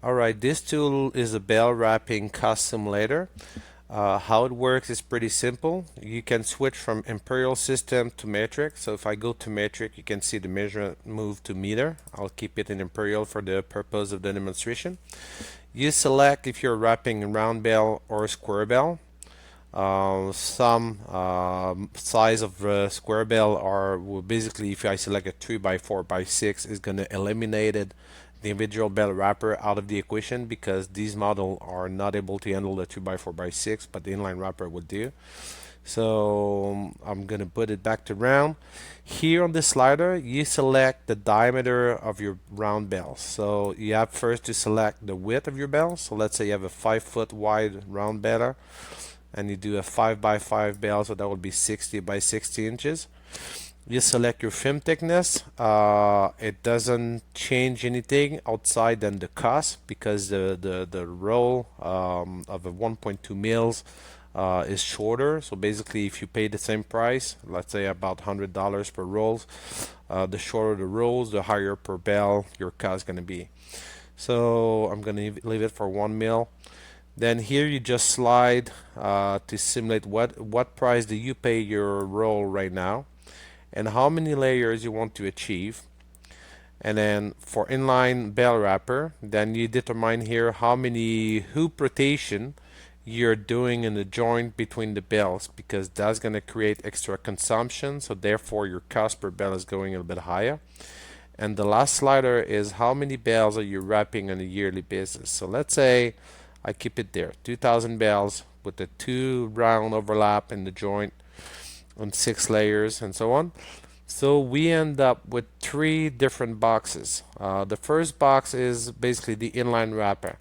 Alright, this tool is a bell wrapping cost simulator. How it works is pretty simple. You can switch from imperial system to metric. So if I go to metric, you can see the measurement move to meter. I'll keep it in imperial for the purpose of the demonstration. You select if you're wrapping a round bell or a square bell. Some size of square bell are, well, basically if I select a 3x4x6 is going to eliminate it, the individual bell wrapper out of the equation, because these models are not able to handle the 2x4x6, but the inline wrapper would do. So I'm going to put it back to round. Here on the slider, you select the diameter of your round bell. So you have first to select the width of your bell. So let's say you have a 5-foot wide round bell, and you do a 5x5 bell, so that would be 60 by 60 inches. You select your film thickness. It doesn't change anything outside than the cost, because the roll of a 1.2 mils is shorter. So basically, if you pay the same price, let's say about $100 per roll, the shorter the rolls, the higher per bell your cost is going to be. So I'm going to leave it for 1 mil. Then here you just slide to simulate what price do you pay your roll right now, and how many layers you want to achieve. And then for inline bell wrapper, then you determine here how many hoop rotation you're doing in the joint between the bells, because that's going to create extra consumption, so therefore your cost per bell is going a little bit higher. And the last slider is how many bells are you wrapping on a yearly basis. So let's say I keep it there, 2,000 bells with the 2 round overlap in the joint on 6 layers and so on. So we end up with 3 different boxes. The first box is basically the inline wrapper.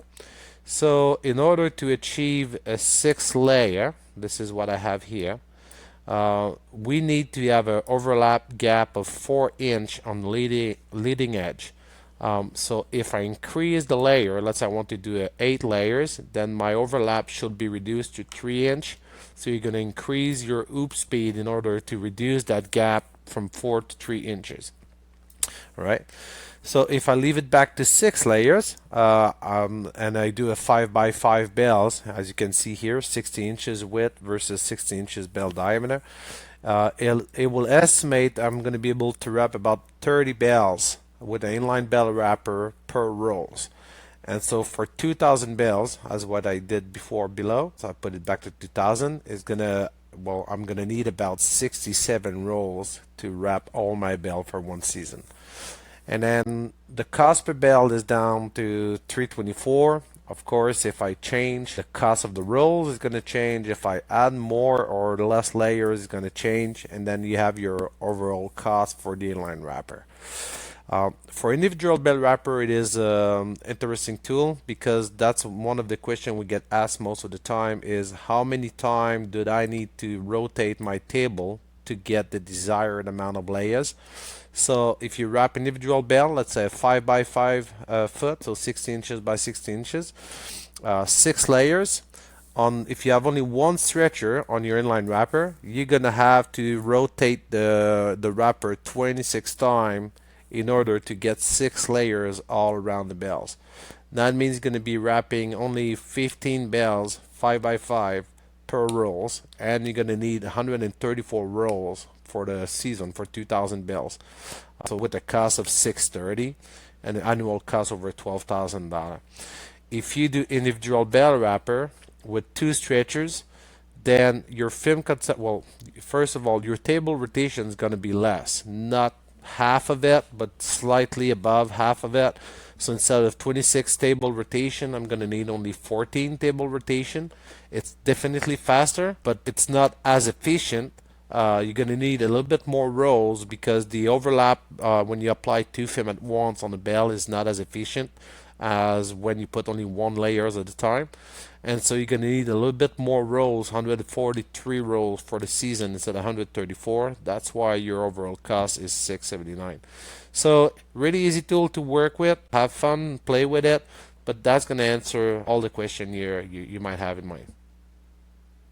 So in order to achieve a 6th layer, this is what I have here, we need to have an overlap gap of 4 inch on the leading edge. So if I increase the layer, let's say I want to do 8 layers, then my overlap should be reduced to 3 inch. So you're going to increase your hoop speed in order to reduce that gap from 4 to 3 inches. All right. So if I leave it back to 6 layers, and I do a 5x5 bells, as you can see here, 60 inches width versus 60 inches bell diameter, it will estimate I'm going to be able to wrap about 30 bells with an inline bell wrapper per rolls. And so for 2,000 bells, as what I did before below, so I put it back to 2,000, is gonna, well, I'm gonna need about 67 rolls to wrap all my bell for one season. And then the cost per bell is down to 324. Of course, if I change, the cost of the rolls is going to change. If I add more or less layers, it's going to change. And then you have your overall cost for the inline wrapper. For individual bell wrapper, it is an interesting tool, because that's one of the questions we get asked most of the time is how many times do I need to rotate my table to get the desired amount of layers. So if you wrap individual bell, let's say a 5x5 foot, so 60 inches by 60 inches, 6 layers. If you have only one stretcher on your inline wrapper, you're gonna have to rotate the wrapper 26 times in order to get 6 layers all around the bells. That means you're gonna be wrapping only 15 bells 5x5 per rolls, and you're gonna need 134 rolls for the season for 2,000 bells. So with a cost of $630 and an annual cost over $12,000. If you do individual bell wrapper with 2 stretchers, then your film concept, well, first of all, your table rotation is going to be less, not half of it, but slightly above half of it. So instead of 26 table rotation, I'm going to need only 14 table rotation. It's definitely faster, but it's not as efficient. You're going to need a little bit more rolls, because the overlap when you apply 2 film at once on the bell is not as efficient as when you put only 1 layers at a time. And so you're going to need a little bit more rolls, 143 rolls for the season instead of 134. That's why your overall cost is $679. So really easy tool to work with. Have fun, play with it, but that's going to answer all the questions you might have in mind.